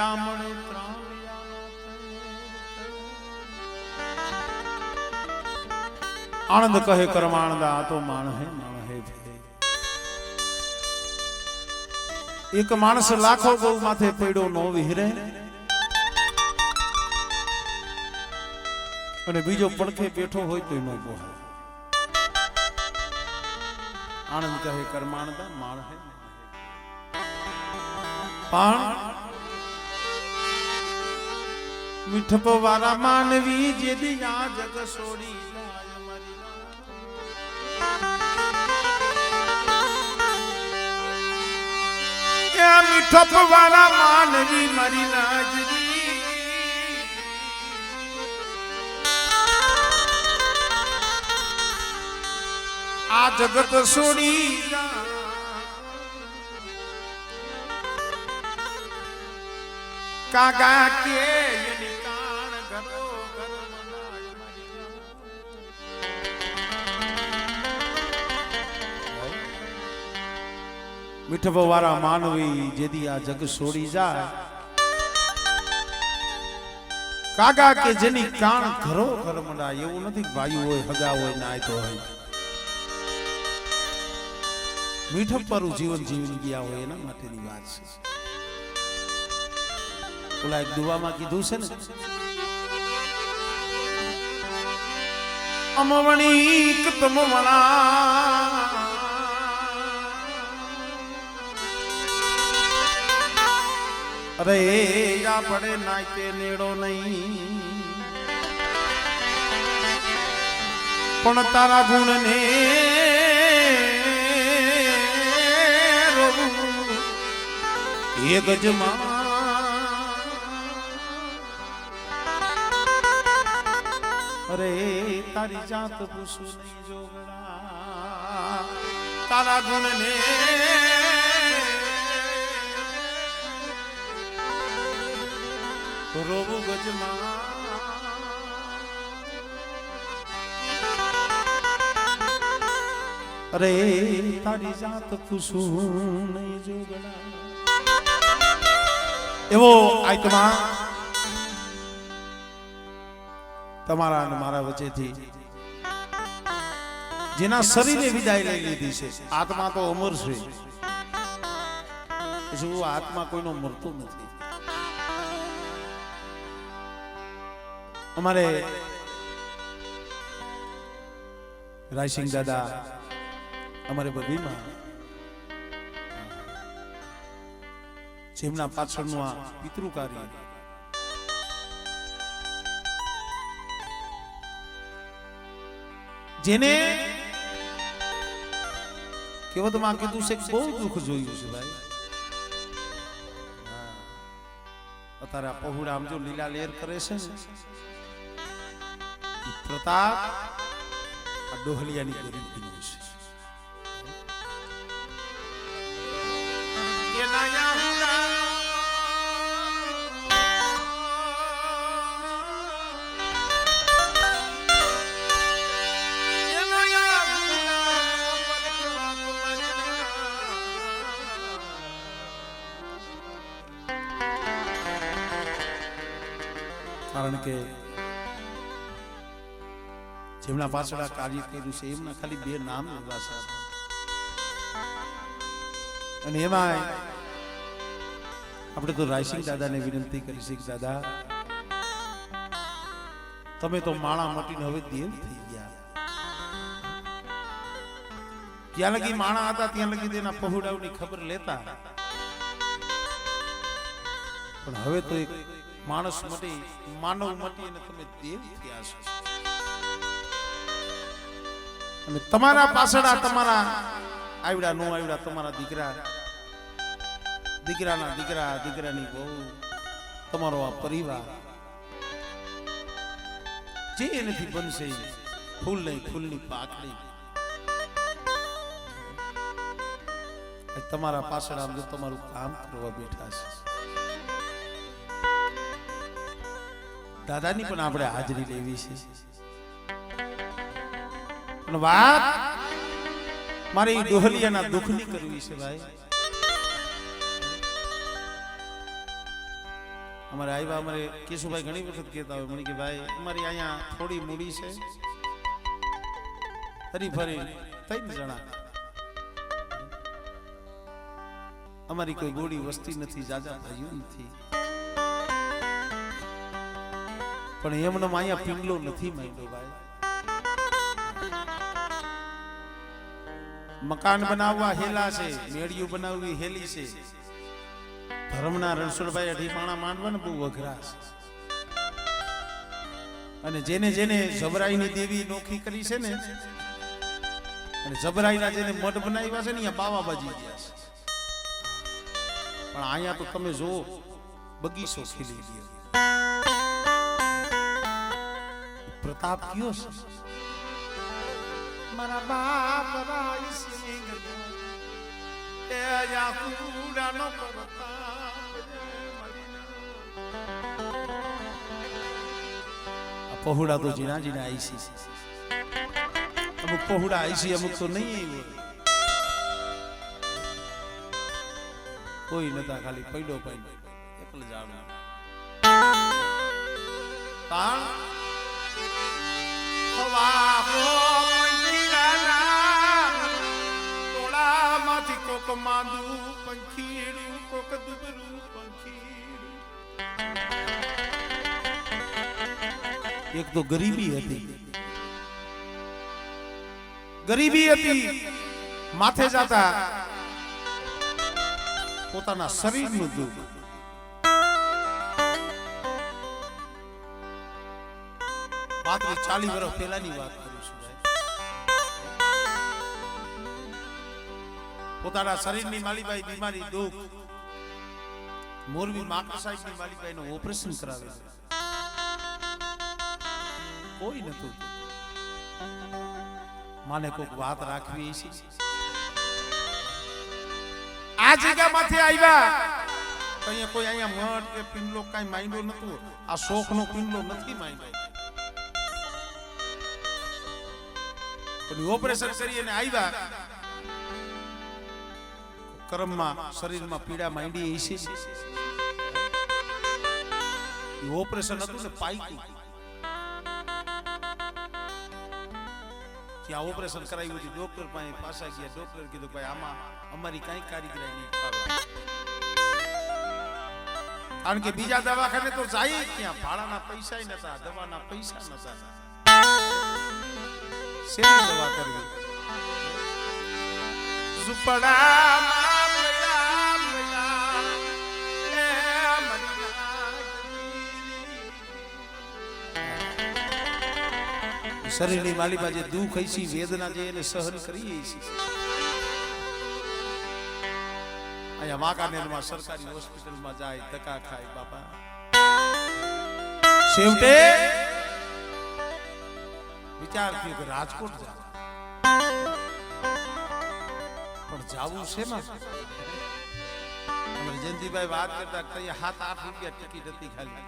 ત્રીજા મળે આનંદ કહે કરમાણદા આ તો માણ હે એક માણસ લાખો ગૌ માથે પડ્યો નો વિહરે અને બીજો પડખે બેઠો હોય તો ન બોહાય. આનંદ કહે કરમાણદા માણ હે પણ મીઠપ વાળા માનવી જેદી આ જગ છોડી મીઠપ વાળા માનવી મારી નાજરી આ જગત છોડી કાગા કે મીઠપ વાળા માનવી જેદી આ જગ છોડી જાય કાગા કે જેની કાણ ઘરો ઘર મંડાય એવું નથી ભાઈ હોય હગા હોય નાય તો હોય મીઠપ પર જીવન જીવી ગયા હોય એના માટેની વાત છે. ઓલા એક દુવામાં કીધું છે ને અમવણી તમવણા અરે યા પડે નાય તે નેડો નહીં પણ તારા ગુણ ને એ ગજમાં અરે તારી જાત પૂછું નહીં જોગડા તારા ગુણ ને રોવું ગજમાં અરે તારી જાત પૂછું નહીં જોગડા. એવો આત્મા તમારા અને મારા વચ્ચેથી જેના શરીરે વિદાય લઈ લીધી છે. આત્મા તો અમર છે, શું આત્મા કોઈનો મરતો નથી. અમારે રાયસિંહ દાદા અમારે બધીમાં જેમના પાછળનું આ પિતૃ કાર્ય જેને કહેવતમાં કીધું છે બહુ દુઃખ જોયું છે ભાઈ. અત્યારે આ પહોળા આમ જો લીલા લેર કરે છે ને પ્રતાપ આ ડોહલિયાની ગરીબીનો છે. કારણ કે જેમના પાછળ આ કાર્ય કર્યું છે એમના ખાલી બે નામ એવા છે અને એમાં આપણે તો રાયસિંહ દાદાને વિનંતી કરી છે કે દાદા તમે તો માણા મટીને હવે દેવ થઈ ગયા. જ્યાં લગી માણા હતા ત્યાં લગી તેના પહોળાઓની ખબર લેતા, પણ હવે તો એક માણસ મટી માનવ મટી અને તમે દેવ થયા છો. અને તમારા પાછળ તમારા આવડા નો આવડા તમારા દીકરા દીકરાના દીકરા દીકરાની બહુ તમારો આ પરિવાર જે એનાથી બનશે ફૂલ નહીં ફૂલની પાકડી તમારા પાછળ આમ જો તમારું કામ કરવા બેઠા છે. દાદાની પણ આપણે હાજરી લેવી છે. પણ વાત મારી ડોહલિયાના દુઃખની કરવી છે ભાઈ. અમારે આવ્યા અમારે કેશુભાઈ ઘણી વખત કહેતા હોય મને કે ભાઈ અમારી અહીંયા થોડી મૂડી છે ફરી ફરી 3 જણા અમારી કોઈ ગોળી વસ્તી નથી જાજા ભાઈઓ નથી પણ એમનો અહીંયા પિંગલો નથી માંડ્યો ભાઈ મકાન બનાવવા હેલા છે મેડિયું બનાવવી હેલી છે ધર્મના રણછોડભાઈ અઢીપાણા માંડવા ને બહુ અઘરા છે અને જેને જેને જબરાઈની દેવી નોખી કરી છે ને અને જબરાઈના જેને મઠ બનાવ્યા છે ને અહીંયા બાવા બાજી ગયા છે પણ અહીંયા તો તમે જો બગીચો ખીલી ગયો પ્રતાપ કયો છે મારા બાપ રાઈ સિંહ એ યાકુડાનો પ્રતાપ પહોળા તો જીના જીના આઈ છે અમુક પહોળા આઈ છે અમુક તો નહીં હોય કોઈ નતા ખાલી પૈડો પૈડો એકલ જાવ તાણ હવા હો પંખીડાના ટોળામાંથી કોક માંદુ પંખીડું કોક દુબરું પંખીડું એક તો ગરીબી હતી માથે જાતા પોતાના શરીરનું દુઃખ 40 વર્ષ પહેલાની વાત કરું છું પોતાના શરીરની માલીબાઈ બીમારી દુઃખ મોરબી માકર સાહેબની માલીબાઈ નું ઓપરેશન કરાવે કોઈ નતું માને કોઈક વાત રાખવી છે આ જગ્યામાંથી આવ્યા અહીંયા કોઈ અહીંયા મઠ કે પિંડલો કાઈ માંડ્યો નતું આ શોખનો પિંડલો નથી માંડ્યો પણ ઓપરેશન કરી અને આવ્યા કર્મમાં શરીરમાં પીડા માંડી છે એ ઓપરેશન હતું ને પાઈકું ત્યાં ઓપરેશન કરાવ્યું હતું ડોક્ટર પાસે ગયા ડોક્ટર કીધું ભાઈ આમાં અમારી કઈ કારીગરી નહીં ફાવે કારણ કે બીજા દવાખાને તો જાય ત્યાં ભાડાના પૈસા નતા દવાના પૈસા નતા શેની દવા કરવી ઝુંપડામાં શરીરની માલીમાં જે દુઃખ હોય છે વેદના જે એને સહન કરી છે અહીંયા વાંકાનેરમાં સરકારી હોસ્પિટલમાં જાય ધક્કા ખાય બાપા છેવટે વિચાર થયો કે રાજકોટ જા પણ જાવું છે માં અમારે જયંતિભાઈ વાત કરતા કઈ 7-8 રૂપિયા ટિકિટ હતી ખાલી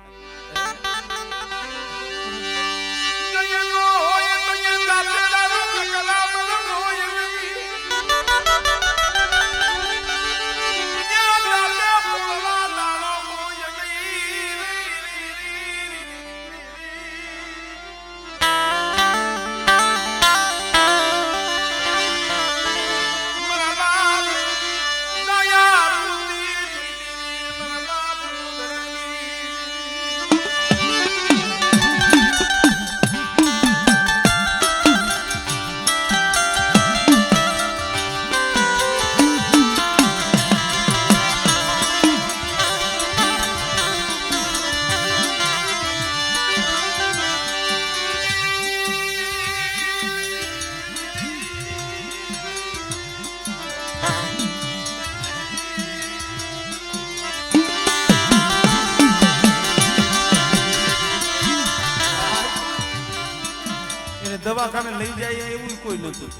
દવાખાને લઈ જાય એવું કોઈ નતું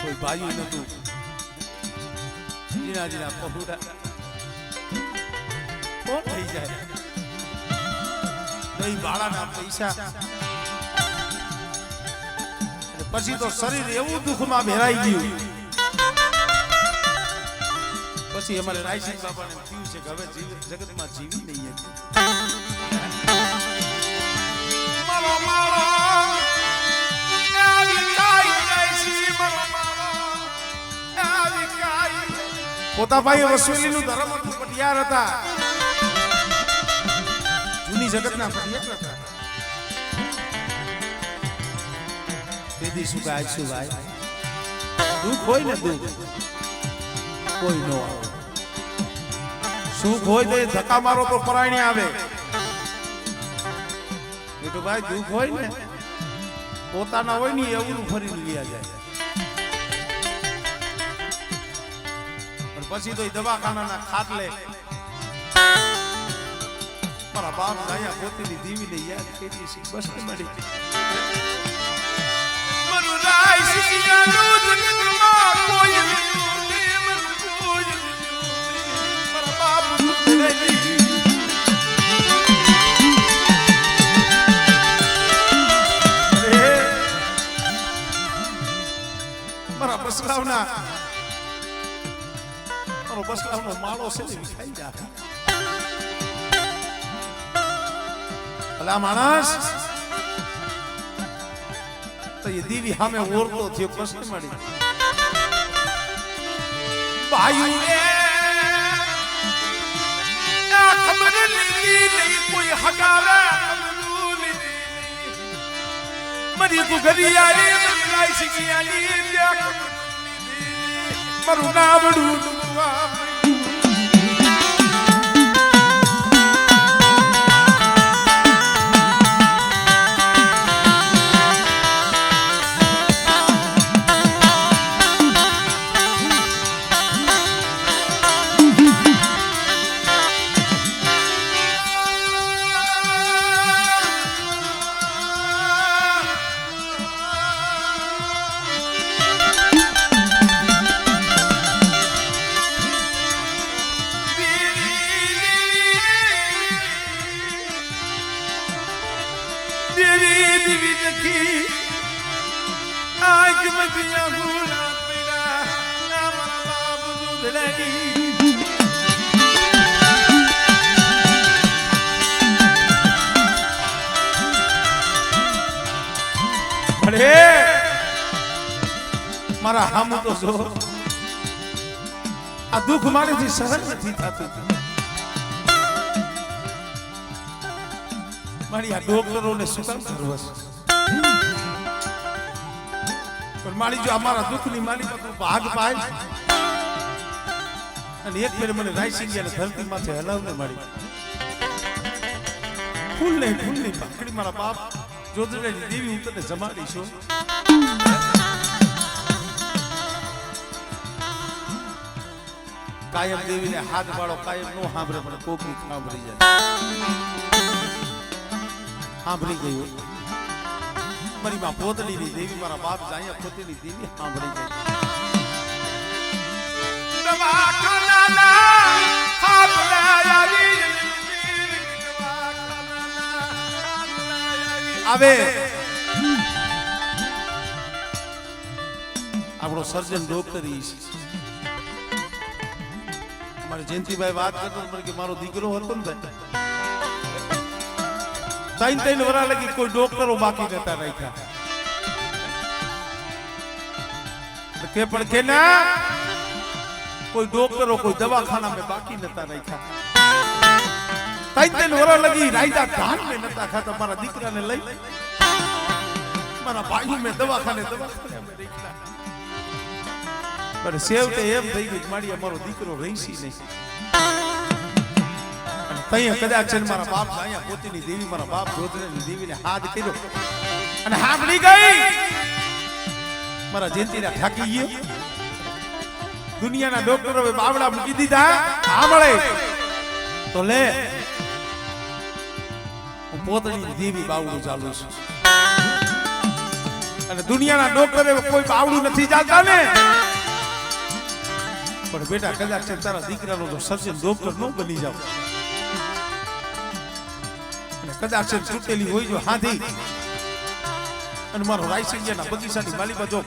કોઈ ભાઈ નતું જીના જીના પહોળા કોણ થઈ જાય નહીં ભાડાના પૈસા પછી તો શરીર એવું દુઃખમાં ભેરાઈ ગયું પછી અમારે રાયસિંહ બાપાને થયું છે કે હવે જગતમાં જીવી નહીં હતી. પોતાભાઈ વસવેલીનું ધર્મ હતું, પટિયાર હતા, જૂની જગતના પટિયાર હતા. તેથી શું ગાય શું ગાય દુઃખ હોય ને દુઃખ કોઈ ન આવે, સુખ હોય તો એ ધક્કા મારો તો પરાયણે આવે. બેટો ભાઈ દુઃખ હોય ને પોતાના હોય ને એવું ફરી લીયા જાય. પછી તો એ દવાખાનાના ખાટલે મારા બાપ ગાયા પોતીની દીવી લઈ યાદ કરી છે. બસ મળી મારા બસલાવના બસલાવનો માળો છે ને વિખાઈ જાય. અલા માણસ તો એ દીવી સામે ઓરતો થયો. પ્રશ્ન મળી ભાઈ ખબર લીધી નહીં કોઈ હગાવે મરી તું ઘરી આલી મરી શીખી મારું નામડું મારા હામું તો જો આ દુઃખ મારેથી સહન નથી થતું. મારી આ ડોક્ટરોને શું કામ કરવું છે? પણ મારી જો અમારા દુઃખની મારી પર ભાગ પાય અને એક ફેર મને રાયસિંગિયાને ધરતી માથે હલાવને મારી ફૂલ નહીં પાકડી મારા બાપ જોધરેની દેવી હું તને જમાડીશું. કાયમ દેવીને હાથ વાળો કાયમ નો સાંભળે પણ કોકની સાંભળી જાય. સાંભળી ગયું મારી માં પોતડીની દેવી મારા બાપ જાયા પોતડીની દેવી સાંભળી ગઈ. આવે આપણો સર્જન ડોક્ટર અમારે જયંતિભાઈ વાત કરતો કે મારો દીકરો હતો ને ત્રણ વરા લગી કોઈ ડોક્ટરો બાકી નતા રાખ્યા કે પણ કે ના કોઈ ડોક્ટરો કોઈ દવાખાના में બાકી નતા રાખ્યા. ત્રણ વરા લગી રાયદા ધાન में નતા ખાતા. મારા દીકરાને લઈ મારા ભાઈ મેં દવાખાને में રાખ્યા. પણ સેવટે એમ થઈ ગયું મારી અમારો દીકરો રહીશી નહીં. તઈ કદાચ મારા બાપ અહીંયા પોતીની દેવી મારા બાપ જોધરેની દેવીને હાથ કર્યો અને સાંભળી ગઈ. મારા જયંતિના થાકી ગયો. દુનિયાના ડોક્ટરોએ બાવડા મૂકી દીધા. આ મળે તો લે હું પોતડીની દેવી બાવડું ચાલુ છું. અને દુનિયાના ડોક્ટરે કોઈ બાવડું નથી ચાલતા ને. પણ બેટા કદાચ તારા દીકરાનો તો સર્જન ડોક્ટર નો બની જાવ. કદાચ તૂટેલી હોય જો હાથી અને મારો રાયસિંગિયાના બગીચાની માલિકા જો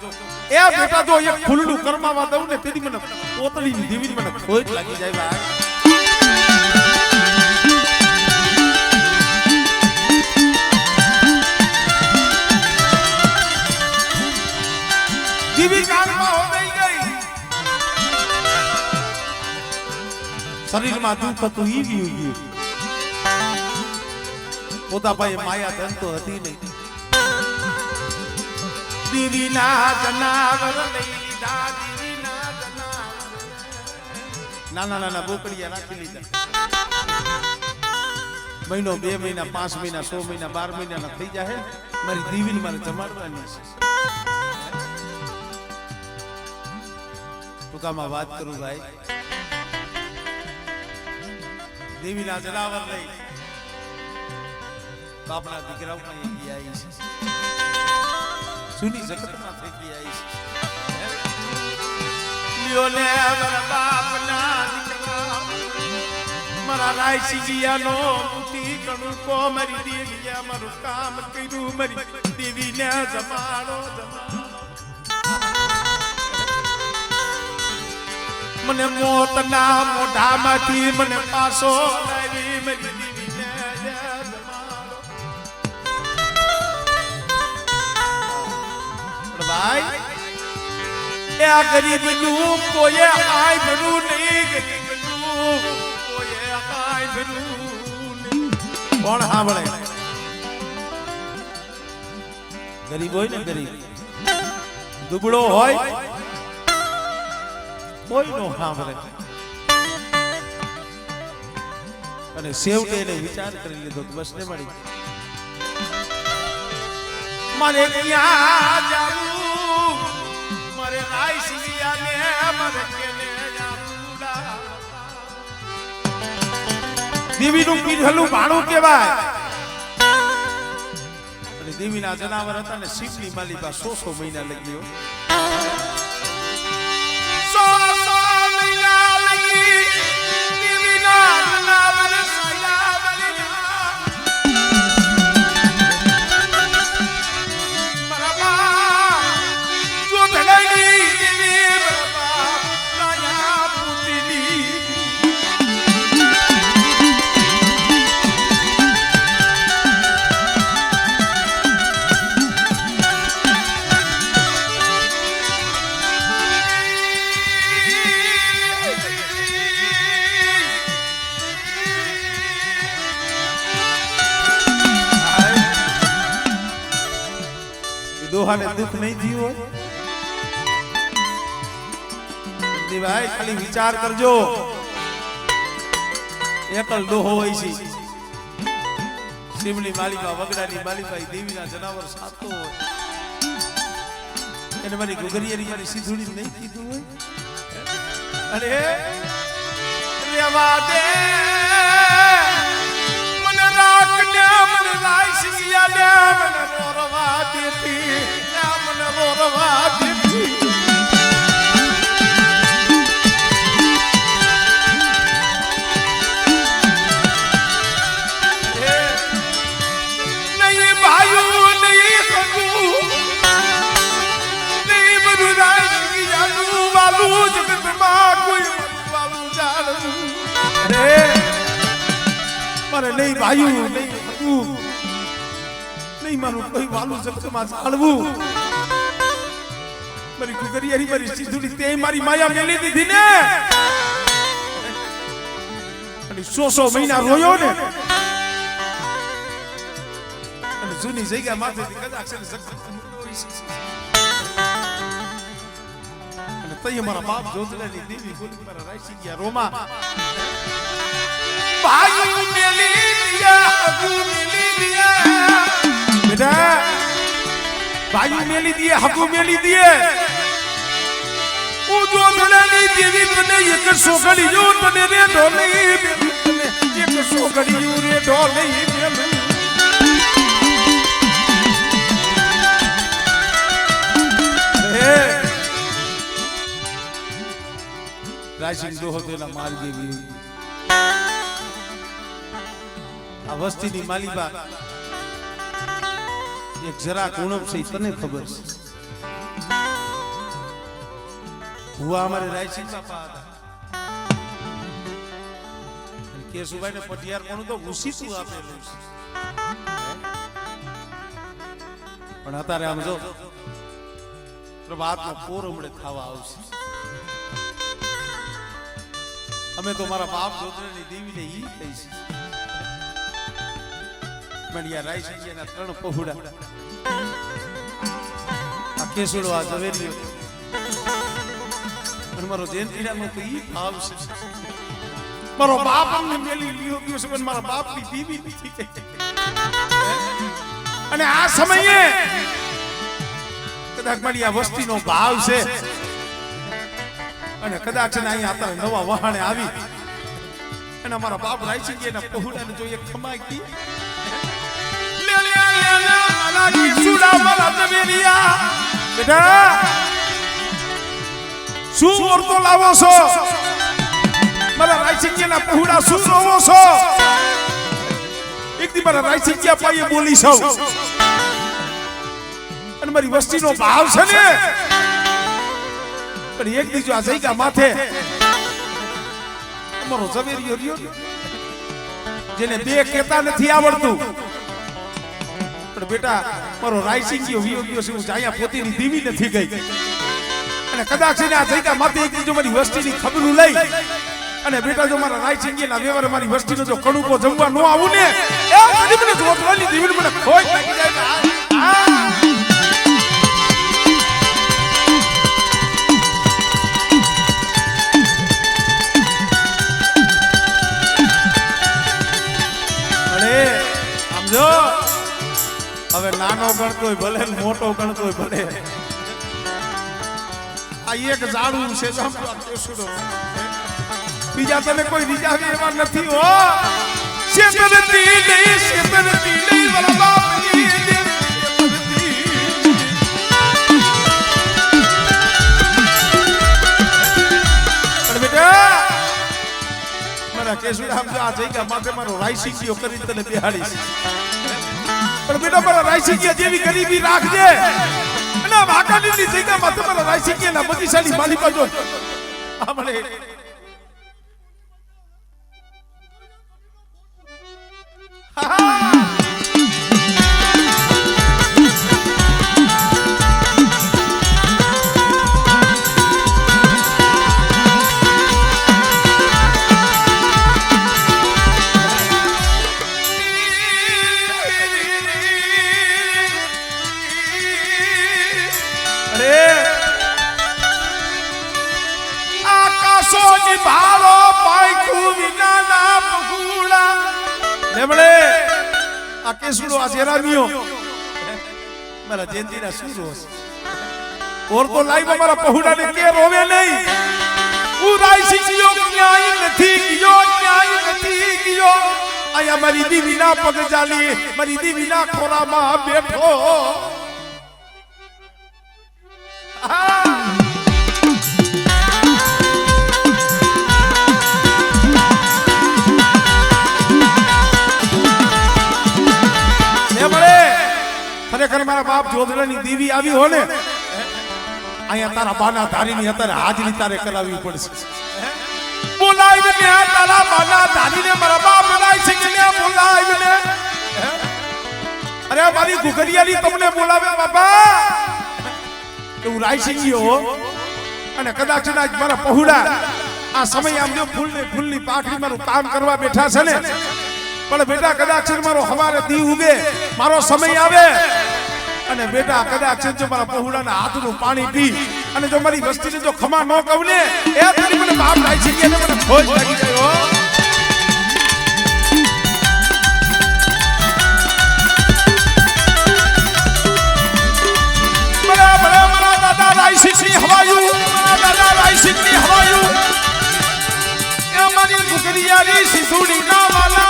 એ બેટા જો એક ફૂલનું કરમાવા દઉં ને તેથી મને પોતળીની દેવી મને ખોટ લાગી જાય ભાઈ. દીવી કાનમાં હોઈ ગઈ શરીરમાં દુઃખ હતું ઈ ગયું પોતા ભાઈ માયા ધન તો હતી નહીં. દીવીના જનાવર લઈ લીધા દીવીના જનાવર નાના નાના બોકડીયા રાખી લીધા. મહિનો 2 મહિના 5 મહિના 6 મહિના 12 મહિનાના થઈ જાય મારી દીવીને મારે જમાડવાની છે. ટૂંકામાં વાત કરું ભાઈ દેવીના જનાવર લઈ બાપના દીકરાઓ પણ ગયા છે સુની જગતમાં થઈ ગયા છે. લ્યો ને મારા બાપના દીકરા મારા રાયસિંગિયાનો બુટી કણું કો મારી દેવીયા મારું કામ કર્યું મારી દેવીને જમાડો મને મોતના મોઢામાંથી મને પાસો લાવી મારી દેવીને જમાડો. ભાઈ એ આ ગરીબનું કોઈ આય ભરું નહીં ગરીબનું કોઈ આય ભરું નહીં. કોણ સાંભળે? ગરીબ હોય ને ગરીબ દુબળો હોય કોઈ નો સાંભળે. અને સેવટે એને વિચાર કરી લીધો બસ ને મળી મારે ક્યાં જાવું મારે રાયસિંગિયાને મારે કેને જાવુડા. દેવીનું પીઠલું ભાણું કહેવાય. અને દેવીના જનાવર હતા ને શિવની માલિકા 100 મહિના લગ્યો 100 મહિના લગી દેવીના જનાવર સયા બલિયા બરાબર જો ધડાઈ દેવી બરાબર નયા પુતલી દોહાને દુઃખ નહીં થયું હોય ભાઈ ખાલી વિચાર કરજો. એકલ દોહો હોય છે શિવની માલિકા વગડાની માલિકા દેવીના જનાવર સાતો હોય એને મારી ગુગરિયાની મારી સીધુડી નહીં કીધું હોય. અરે રેવા દે મને રાખ ને મને રાયસિંગિયા ને મને રોરવા દેતી મને રોરવા દેતી. નહીં ભાઈઓ નહીં સગું નહીં બધું રાયસિંગિયાનું વાલું જગતમાં કોઈ વાલું જાણવું. અરે મારે નહીં ભાઈઓ નહીં સગું નહીં મારું કોઈ વાલું જગતમાં જાણવું. મારી ગુગરિયારી મારી સીધુડી તે મારી માયા મેલી દીધી ને અને 100 મહિના રોયો ને અને જૂની જગ્યા માંથી કદાચ અને તઈ મારા બાપ જોતલાની દેવી બોલી મારા રાયસિંગિયા રોમા ભાઈ મેલી દિયા હગુ મેલી દિયા બેટા ભાઈ મેલી દિયે હગુ મેલી દિયે હું જો ધડાની દેવી તને એક સોગડી જો તને રે ઢોલી એક સોગડી રે ઢોલી રાયસિંગ દોહો તેના માર દેવી આ વસ્તીની માલિકા એક જરા ઉણપ છે તને ખબર છે હુઆ અમારે રાયસિંહ બાપા હતા કેશુભાઈ ને પટિયાર કોણ તો ઉસીતું આપેલું છે પણ અત્યારે આમ જો પ્રભાતનો કોરમડે ખાવા આવશે અમે તો મારા બાપ જોતરાની દેવીને ઈ કહી છે મણિયા રાયસિંહના 3 પહોળા આ કેસુડો આ ઝવેરીઓ અને મારો જયંતીરાનો તો ઈ ભાવ છે મારો બાપ અમને મેલી લીયો ગયો છે મારા બાપની બીવી નથી થઈ અને આ સમયે કદાચ મારી આ વસ્તીનો ભાવ છે અને કદાચ અહીંયા હતા નવા વહાણે આવી અને અમારા બાપ રાયસિંહના પહોળાને જો એક ખમાઈ કી લે લે લે મારા કેસુડા મારા ઝવેરિયા બેટા શું ઓરતો લાવો છો મારા રાયસિંહના પહોળા શું રોવો છો એક દી મારા રાયસિંહ પાયે બોલી છો અને મારી વસ્તીનો ભાવ છે ને પણ એક દી જો આ જઈગા માથે અમારો ઝવેરીયો રહ્યો જેને બે કહેતા નથી આવડતું પણ બેટા મારો રાયસિંહ વિયો ગયો છે હું જાયા પોતીની દીવી નથી ગઈ અને કદાચ એને આ જઈગા માથે એક દી જો મારી વસ્તીની ખબરું લઈ અને બેટા જો મારા રાયસિંહના વ્યવહારે મારી વસ્તીનો જો કણુકો જમવા ન આવું ને એ મને જોતરાની દીવીને મને ખોઈ લાગી જાય જો હવે નાનો ગણતોય ભલે મોટો ગણતોય ભલે આ એક ઝાડું છે બીજા તને કોઈ રીજાવી એવા નથી હો શેતરતી નહીં મારા બાપની પણ બેટા મારા કેશુડા જો આ જઈગા માથે મારો રાયસિંહ કરી તને બેહાડીશ પણ બેટા મારા રાયસિંહ જેવી ગરીબી રાખજે અને વાકાની જગ્યા માથે મારા રાયસિંહના બુદ્ધિશાળી માલિકા જો આપણે કેસુડો આ જેરામિયો મારા જયંતીના શું રોસ ઓર તો લાઈવ મારા પહોળાને કે રોવે નહીં હું રાયસિંહયો ન્યાય નથી ગયો આયા મારી દીવીના પગ જાલી મારી દીવીના ખોરામાં બેઠો ખરેખર મારા બાપ જોધરાની દેવી આવી હો ને અહીંયા તારા બાના ધારીની અત્યારે હાજરી તારે કરાવવી પડશે બોલાવીને તારા બાના ધારીને મારા બાપ રાયસિંહને બોલાવીને અરે મારી ઘુઘરિયાની તમને બોલાવે બાપા એવું રાયસિંહ હો અને કદાચ મારા પહોળા આ સમય આમ જો ફૂલની પાખડી મારું કામ કરવા બેઠા છે ને પણ બેટા કદાચ મારો હવારે દી ઉગે મારો સમય આવે અને બેટા કદાચ જો મારા પહોળાના હાથનું પાણી પી અને જો મારી વસ્તીને જો ખમા ન કહું ને એ તારી મને બાપ રાયસિંહ ને મને ખોજ લાગી જાય મારા દાદા રાયસિંહની હવાયું એ મારી ઘુઘરિયાની સિંધુડી ના વાલા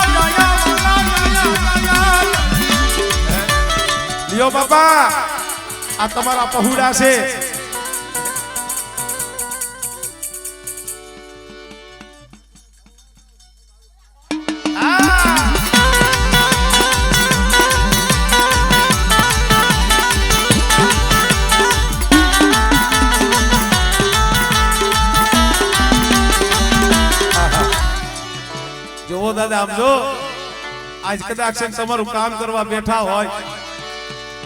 લ્યો બાપા આ તમારા પહોળા છે દાદા આમ જો આજ કદાચ તમારું કામ કરવા બેઠા હોય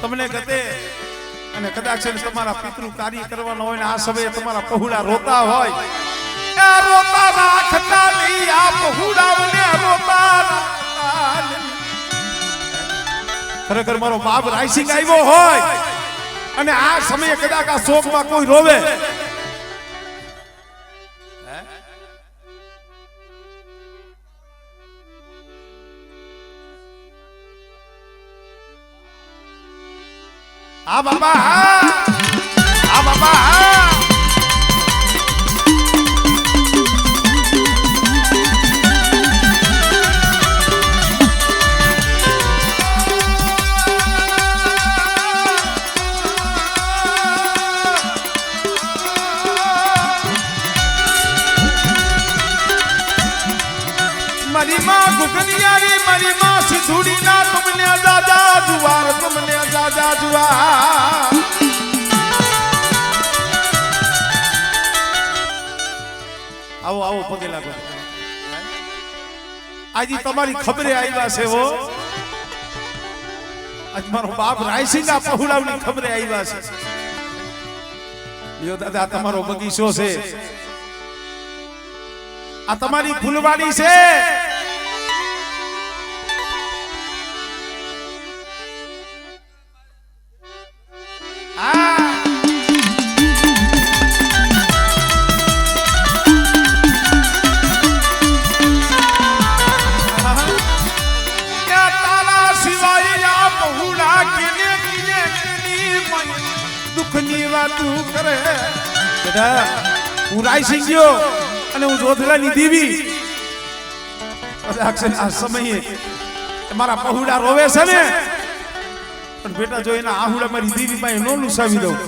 તમને ગતે અને કદાચ તમારા પિતૃ કાર્ય કરવાનો હોય ને આ સમયે તમારા પહુડા રોતા હોય એ રોતા રાખતા નહીં આ પહુડાઓને રોતા રાખતા નહીં. ખરેખર મારો બાપ રાયસિંગ આવ્યો હોય અને આ સમયે કદાચ આ શોકમાં કોઈ રોવે આ બાબા આ બાબા મારી માં ગુગનિયારી મારી માં સિધુડી ના તમને દાદા જુવાર તમને દાદા જુવાર આવો આવો પગે લાગો આજે તમારી ખબરે આવ્યા છે વો આજ મારો બાપ રાયસિંગ ના પહુડાવની ખબરે આવ્યા છે લ્યો દાદા તમારો બગીચો છે આ તમારી ફૂલવાડી છે દુઃખની વાતું કરે બેટા હું રાયસિંગ ગયો અને હું જોધલાની દેવી આ સમયે મારા પહુડા રોવે છે ને પણ બેટા જો એના આહુડા મારી દેવી પાસે નો લુસાવી દઉં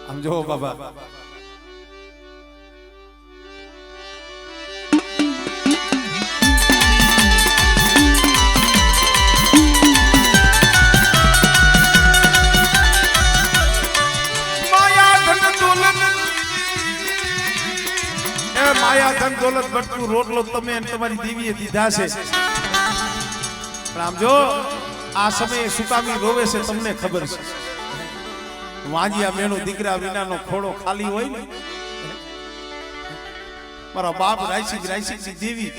આમ જો બાબા માયા ધન દોલત ભટકું રોટલો તમે તમારી દેવીએ દીધા છે પણ આમ જો આ સમયે સુકામી રોવે છે તમને ખબર છે વાંજિયા મેનો દીકરા વિનાનો ખોડો ખાલી હોય ને મારા બાપ રાયસિંગ ની દેવી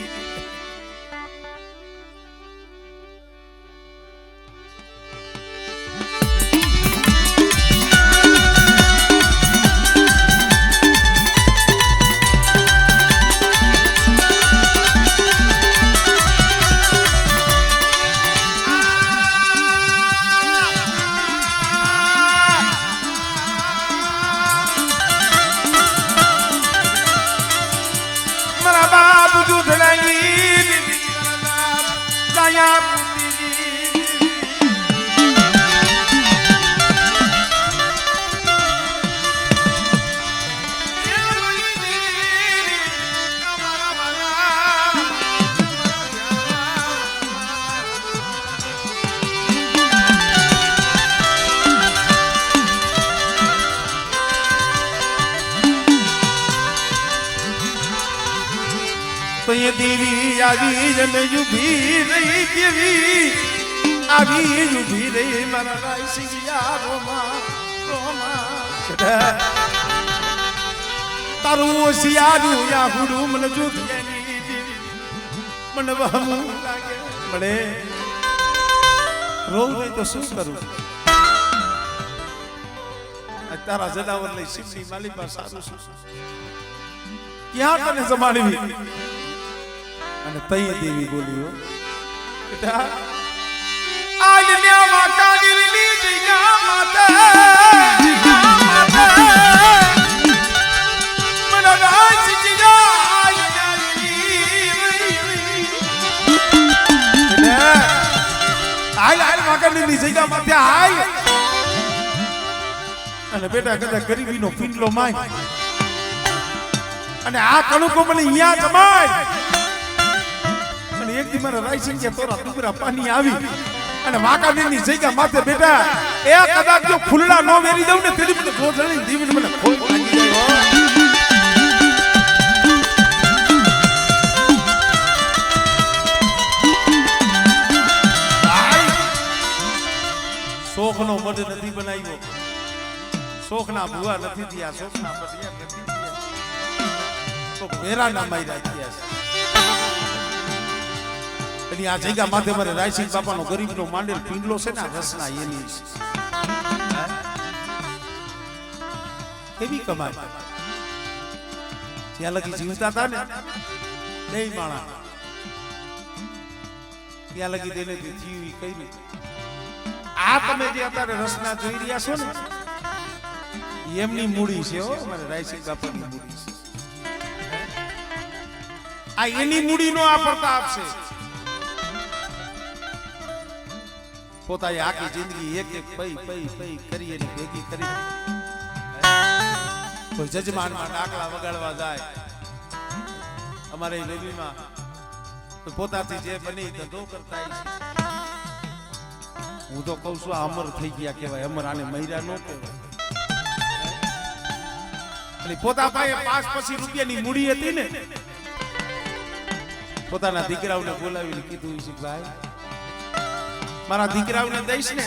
તો ये देवी આવી જને ઉભી રહી દેવી આવી ઉભી રહી મારા રાયસિંગ યારોમાં રોમા તારું સિયારું યા હુડું મને જોધ્યાની દેવી મને વહમુ લાગે મળે રોવ નહીં તો શું કરું તારા જનાવર લઈ સિમની માલી પર સારું શું ક્યાં તને જમાડવી અને તઈ દેવી બોલ્યો બેટા આજ ન્યાવા કાગીરી જગ્યા માતા મને રાજ જગ્યા આય આય માગરની જગ્યા માતા આય અને બેટા કદા ગરીબીનો પિંડલો માય અને આ કણુકો મને અહીંયા જમાય અને એક દી મારા રાયસિંગ કે તોરા ડુગરા પાણી આવી અને વાંકાનેરની જગ્યા માથે બેટા એ કદાચ જો ફૂલડા નો વેરી દઉં ને તેની મને ગોધણી દીવીને મને ખોટ લાગી જાય હો. શોખનો મઢ નથી બનાવ્યો, શોખના ભુવા નથી થયા, શોખના પટિયા નથી થયા, તો વેરાના માર્યા થયા છે. એની આ જગ્યા માથે મારે રાયસિંહ બાપાનો ગરીબનો માંડેલ પિંડલો છે ને રસના એની કેવી કમાય જ્યાં લગી જીવતા હતા ને નહીં માણા ત્યાં લગી તેને જીવી કઈ આ તમે જે અત્યારે રસના જોઈ રહ્યા છો ને એમની મૂડી છે હો, મારે રાયસિંહ બાપાની મૂડી છે. આ એની મૂડીનો આ પ્રતાપ છે. પોતાએ આખી જિંદગી એક એક પઈ પઈ પઈ કરી એની ભેગી કરી કોઈ જજમાનમાં ડાકલા વગાડવા જાય અમારે લોબીમાં પોતાથી જે બની ધંધો કરતા છે. હું તો કઉ છું અમર થઈ ગયા કહેવાય, અમર આને મૈરા નો કહેવાય. પોતા પાસે 5 પછી રૂપિયાની મૂડી હતી ને પોતાના દીકરાઓને બોલાવીને કીધું છે ભાઈ મારા દીકરાઓને દઈશ ને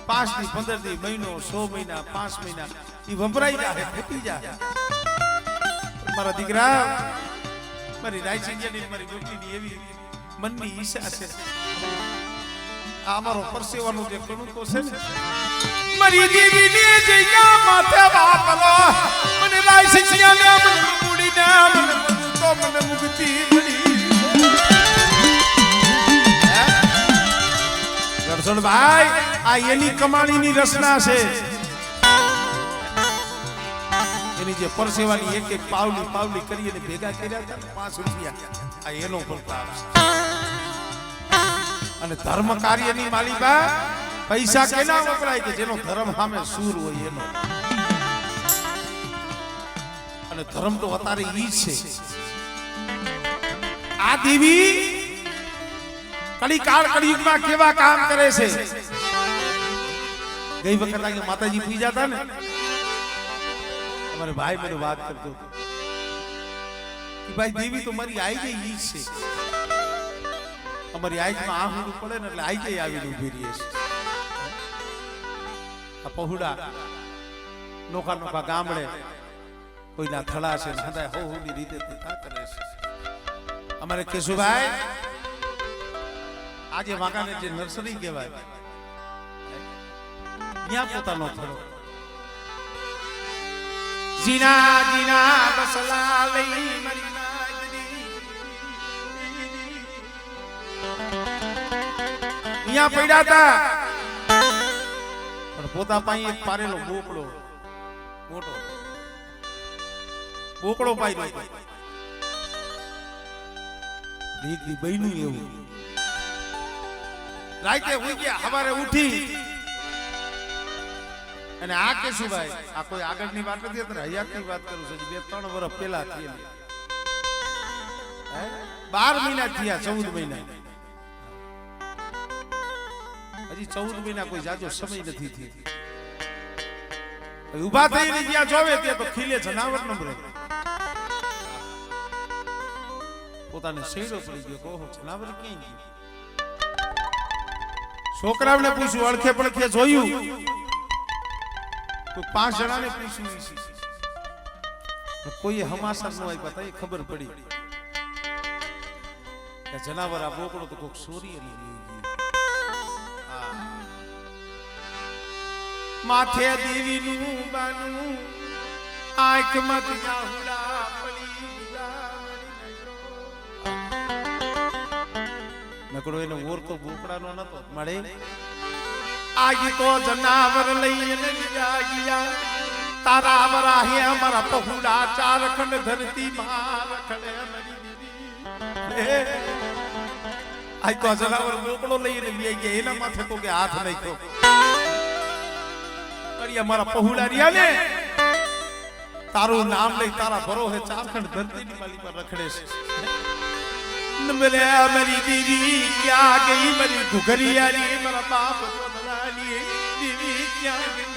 5 થી 15 થી મહિનો 100 મહિના 5 મહિના ઈ વપરાઈ જાય ફૂટી જાય. મારા દીકરા મારી રાયસિંહની મારી ગોપીની એવી મનની ઈચ્છા છે. આ અમારો પરસેવાનું જે કણુકો છે ને મારી દેવીની જગ્યા માથે વાપરો મને રાયસિંહને મને મૂડીને મને તો મને મુક્તિ મળી. ભાઈ આ એની કમાણીની રચના છે. એની જે પરસેવાની એક એક પાવલી પાવલી કરી અને ભેગા કર્યા હતા 5 રૂપિયા આ એનો પ્રતાપ છે. અને ધર્મ કાર્યની માલિકા પૈસા કેના વપરાય કે જેનો ધર્મ સામે સૂર હોય એનો. અને ધર્મ તો અત્યારે ઈ છે. આ દેવી કડી કાળ કળિયુગમાં કેવા કામ કરે છે. ગઈ વખત આગે માતાજી પી જતા ને અમારે ભાઈ મને વાત કરતો હતો કે ભાઈ દેવી તો મારી આઈ ગઈ ઈ છે. અમારી આંખમાં આહુડું પડે ને એટલે આઈ ગઈ આવીને ઊભી રહી છે. આ પહોડા નોખા નોખા ગામડે કોઈના થડા છે હદાય હોની રીતે થતા કરે છે. અમારે કેશુભાઈ આજે વાંકાને જે નર્સરી કહેવાય ત્યાં પોતાનો થડો જીના જીના બસલા લઈ મરી અહીંયા પડ્યા હતા પણ પોતા પાસે એક પારેલો બોકડો મોટો બોકડો પાડ્યો દીકરી બહેનું એવું રાતે હોઈ ગયા સવારે ઉઠી અને આ કેશુભાઈ આ કોઈ આગળની વાત નથી અત્યારે હયાતની વાત કરું છું 2-3 વર્ષ પહેલા થયેલી 12 મહિના થયા 14 મહિના હજી 14 મહિના કોઈ જાજો સમય નથી થયો. ઉભા થઈને જ્યાં જોવે ત્યાં તો ખીલે જનાવર નંબરે પોતાને શેડો પડી ગયો કહો જનાવર ક્યાં ગયું. છોકરાઓને પૂછ્યું અળખે પડખે જોયું તો 5 જણાને પૂછ્યું કોઈ હમાસર નો આપ્યા એ ખબર પડી કે જનાવર આ બોકડો તો કોક સોરી લઈ ગયું. માથે દેવીનું બાનું આંખ મત જાહુડા પડી નકડો એનો ઓર તો બોકડાનો નતો મળે. આજી તો જનાવર લઈને ગયા તારા વરાહે અમારા પહુડા 4 ખંડ ધરતી માં રખડે મરી દીધી. આજ તો જનાવર બોકડો લઈને ગયા એના માથે તો કે હાથ નાખ્યો મારા પહુડા રહ્યા ને તારું નામ લઈ તારા ભરોહે 4 ખંડ ધરતીની માલી પર રખડે છે. बोले मेरी दीदी क्या गई मेरी घुघरिया मेरा बाप तो दलाली दीदी क्या गई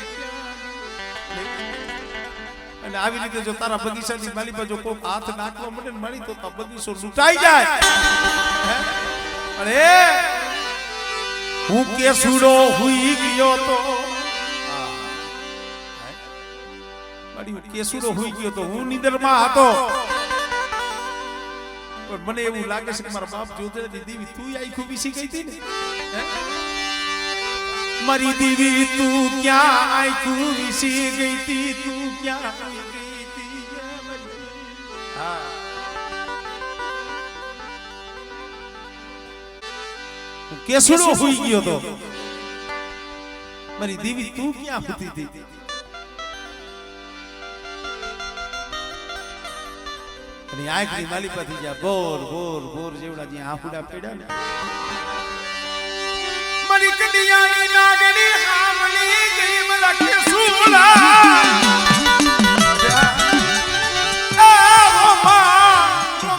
અને આવી રીતે જો તારા બગીચાની માલી પર જો કોઈ હાથ નાખવા મળે ને મારી તો બગીચો લૂંટાઈ જાય અરે હું કેસુડો હુઈ ગયો તો મારી કેસુડો હુઈ ગયો તો હું નિંદરમાં હતો પણ મને એવું લાગે છે કે મારા બાપ જોતે દીવી તું આખું વિસી ગઈ હતી ને મારી દીવી તું ક્યાં આખું વિસી ગઈ હતી તું ક્યાં ગઈ હતી હા હું કેસુડો હોઈ ગયો તો મારી દીવી તું ક્યાં હોતી હતી અને આંખની માલી પાથી જા બોર બોર બોર જેવડા જે આંખુડા પડ્યા ને મારી કડિયાની નાગની હામલી ગઈ મલા કેસુડા આ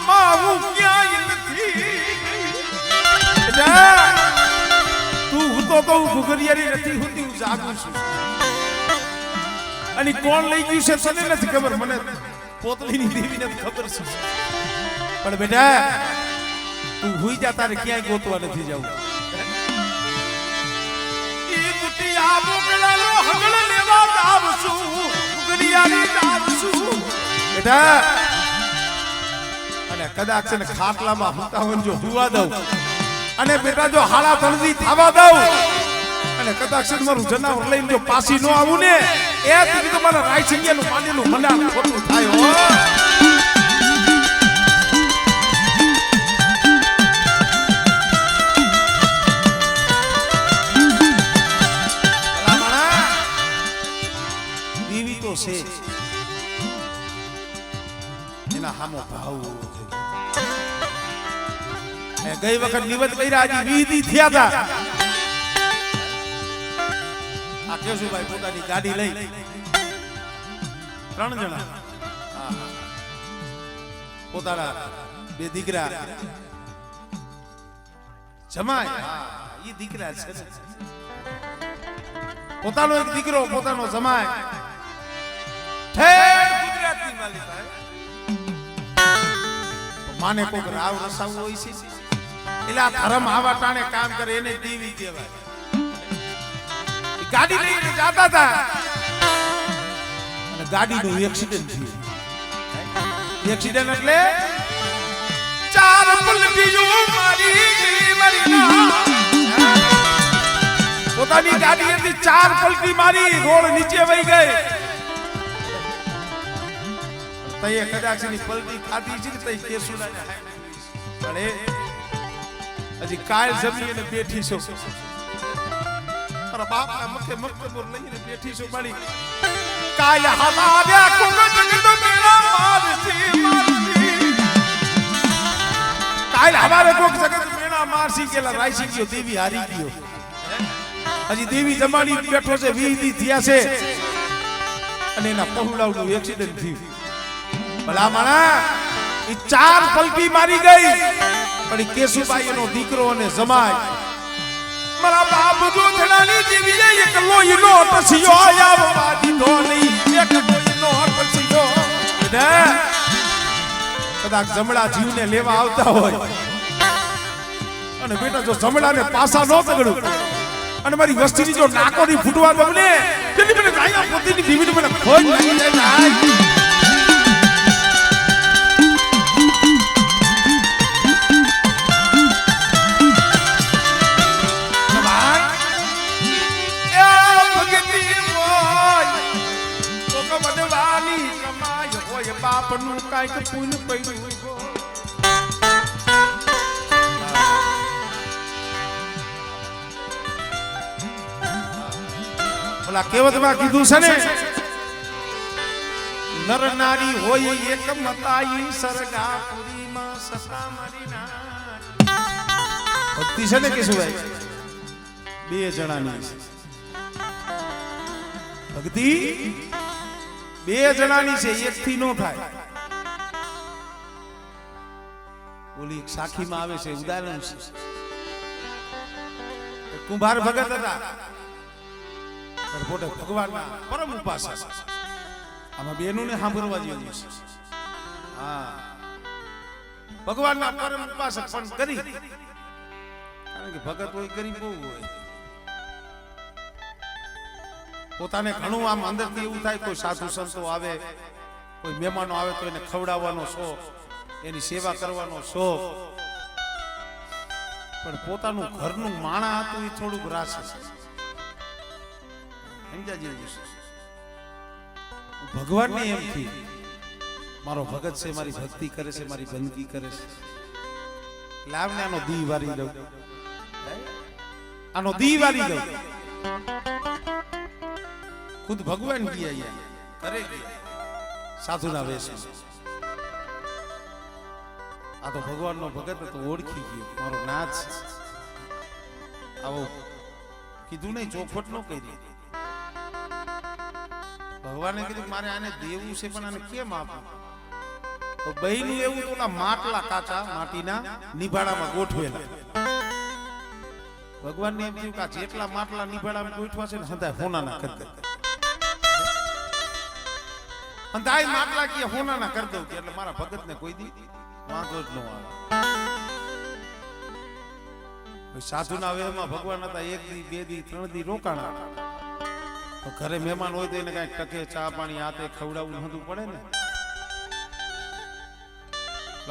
મા હું ક્યાં નથી તું તો ઘુઘરિયારી નથી હોતી હું જાગું છું અને કોણ લઈ ગયું છે તને નથી ખબર મને પોતળીની દેવીને ખબર છે પણ બેટા તું હુઈ જા તારે ક્યાંય ગોતવા નથી જવું ઈ કુટિયા બોકડાનો હગળ લેવા આવશું ઘુઘરિયાની આવશું બેટા અને કદાચ છે ને ખાટલામાં હુતાવન જો હુવા દઉં અને બેટા જો હાડા તળદી થાવા દઉં અને કદાચ મારું જનાવર લઈને જો પાછી નો આવું ને એ તું તો મારા રાયસિંગિયાનું માંડેલું મંડાણ ખોટું થાય હો દેવી તો છે એના હામો ભાવ ગઈ વખત નિવત કર્યા હજી વિધિ થયા હતા આ કેશુભાઈ પોતાની ગાડી લઈ 3 જણા પોતાના 2 દીકરા જમાય ઈ દીકરા છે પોતાનો એક દીકરો પોતાનો જમાય ઠેર ગુજરાતની માલી ભાઈ માને કોક રાવ રસાવું હોય છે એટલે આ ધર્મ આવા ટાણે કામ કરે એને દેવી કહેવાય ગાડી લઈને જતા હતા અને ગાડીનું એક્સિડન્ટ થયું એક્સિડન્ટ એટલે 4 પલટીઓ મારી પોતાની ગાડી હતી 4 પલટી મારી રોડ નીચે વહી ગઈ તઈએ કદાચ ની પલટી ખાધી છે તઈ કેસુડાને અરે હજી કાલ જમી અને બેઠી છો મારા બાપના મકે મક્તબોર લઈને બેઠી છો મારી કાલ હમાર્યા કુંગ જગત મેરા મારસી કાલ હમારે કોક જગત મેરા મારસી કેલા રાઈસી ગયો દેવી હારી ગયો હજી દેવી જમાડી બેઠો છે વીધી થયા છે અને એના પહુલાવનું એક્સિડન્ટ થયું ભલા માણા ઈ 4 પલટી મારી ગઈ પણ કેશુભાઈ એનો દીકરો અને જમાય મારા બાપ જો ધણાની દેવીએ એકલો ઈનો ટસિયો આયા બાજી ધોની એક કોઈનો ટસિયો ને કદાચ જમડા જીવને લેવા આવતા હોય અને બેટા જો જમડાને પાસા ન તગડું અને મારી વસ્તીની જો નાકોની ફૂટવા દઉં ને તેની મને ગાયા પોતીની દીવીને મને ખોજ લાગી જાય બાપનું કાઈક પૂન પડ્યું ઓલા કેવતમાં કીધું છે ને નર નારી હોય એક મતાઈ સરગાપુરીમાં સસા મારી ના ભક્તિ છે ને કે શું ભાઈ 2 જણાની ભક્તિ 2 જણાની છે એક થી નો થાય ઓલી એક સાખીમાં આવે છે ઉદાહરણ છે કુંભાર ભગત હતા પણ પોતે ભગવાનના પરમ ઉપાસક આમાં બેનું ને સાંભળવા જેવું છે હા ભગવાનના પરમ ઉપાસક પણ કરી કારણ કે ભગત હોય ગરીબ બહુ હોય પોતાને ઘણું આમ અંદરથી એવું થાય કોઈ સાધુ સંતો આવે કોઈ મહેમાનો આવે તો એને ખવડાવવાનો શોખ એની સેવા કરવાનો શોખ પણ પોતાનું ઘરનું માણા હતું એ થોડુંક રાશે સમજ્યા જેવું છે ભગવાનને એમ થી મારો ભગત છે મારી ભક્તિ કરે છે મારી બંદગી કરે છે લાવને આનો દી વારી દઉં આનો દી વારી દઉં ખુદ ભગવાન ગયા કરે સાધુના વેશ આ તો ભગવાનનો ભગત તો ઓળખી ગયો મારો નાચ આવો કીધું નહીં ચોખવટ ન કરી ભગવાને કીધું મારે આને દેવું છે પણ આને કેમ આપું તો બહેનું એવું તો ઓલા માટલા કાચા માટીના નિભાડામાં ગોઠવેલા ભગવાનને એમ થયું કે જેટલા માટલા નિભાડામાં ગોઠવા છે ને હંધાય હોનાના કરી દે હંધાય માટલા કે હોનાના કરી દઉં એટલે મારા ભગતને કોઈ દી વાંધો જ ન આવે સાધુના વેહમાં ભગવાન હતા 1 દી 2 દી 3 દી રોકાણા તો ઘરે મહેમાન હોય તો એને કઈક ટકે ચા પાણી હાથે ખવડાવવું નતું પડે ને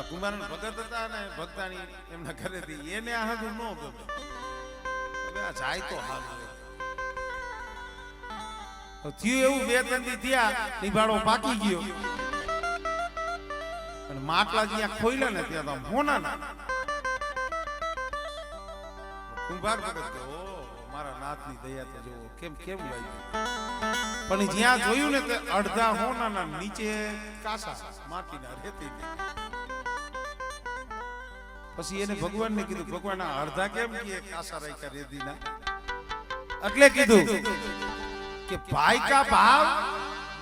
કુમાર ભગત હતા ને ભક્તાણી એમના ઘરેથી એને આ હતું ન ગમે હવે આ જાય તો હાલ થયું એવું 2-3 દી થયા નિભાડો પાકી ગયો અને માટલા જ્યાં ખોઈલા ને ત્યાં તો હોના ના કુંભાર ભગત કે ઓ મારા નાથની દયા તો જો કેમ લાગ્યું પણ જ્યાં જોયું ને તે અડધા હોનાના નીચે કાસા માટીના રેતી પછી એને ભગવાનને કીધું ભગવાન આ અડધા કેમ કે કાસા રાખ્યા રેતીના એટલે કીધું કે ભાઈ કા ભાવ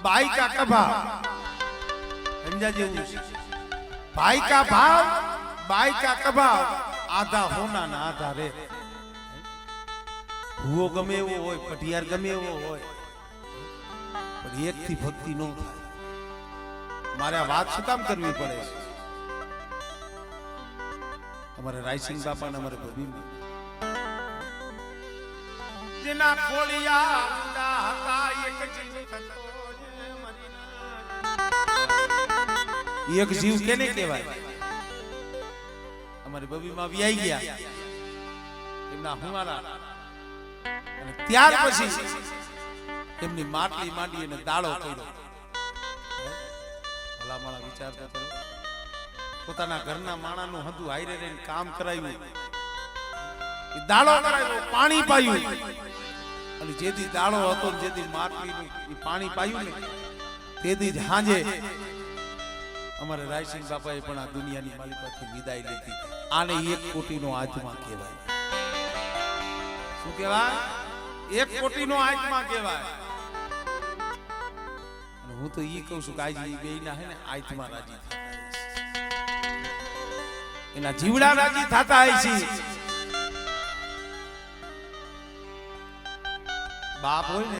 બાઈ કા કભાવ સમજા જેવું છે ભાઈ કા ભાવ બાઈ કા કભાવ આધા હોના ના આધા રે ભૂવો ગમે એવો હોય પટિયાર ગમે એવો હોય પણ એક થી ભક્તિ ન થાય મારે આ વાત શું કામ કરવી પડે છે અમારે રાયસિંગ બાપા ને અમારે બબી જેના ખોળિયા ઊંડા હતા એક જીવ થતો એક જીવ કેને કહેવાય અમારી બબી માં વ્યાઈ ગયા એમના હુમારા અને ત્યાર પછી એમની માટલી માંડી અને દાડો કર્યો ભલામણા વિચાર કરો પોતાના ઘરના માણાનું હતું હાઈરે રહીને કામ કરાવ્યું દાડો કરાવ્યો પાણી પાયું અને જેથી દાડો હતો જેથી માટલીનું પાણી પાયું ને તેથી જ હાંજે અમારે રાયસિંહ બાપાએ પણ આ દુનિયાની માલિકાથી વિદાય લીધી આને 1 કોટીનો આત્મા કહેવાય શું કહેવાય 1 કોટીનો આત્મા કહેવાય અને હું તો ઈ કહું છું કે આજે ઈ બેયના હે ને આત્મા રાજી થતા એના જીવડા રાજી થતા હોય છે બાપ હોય ને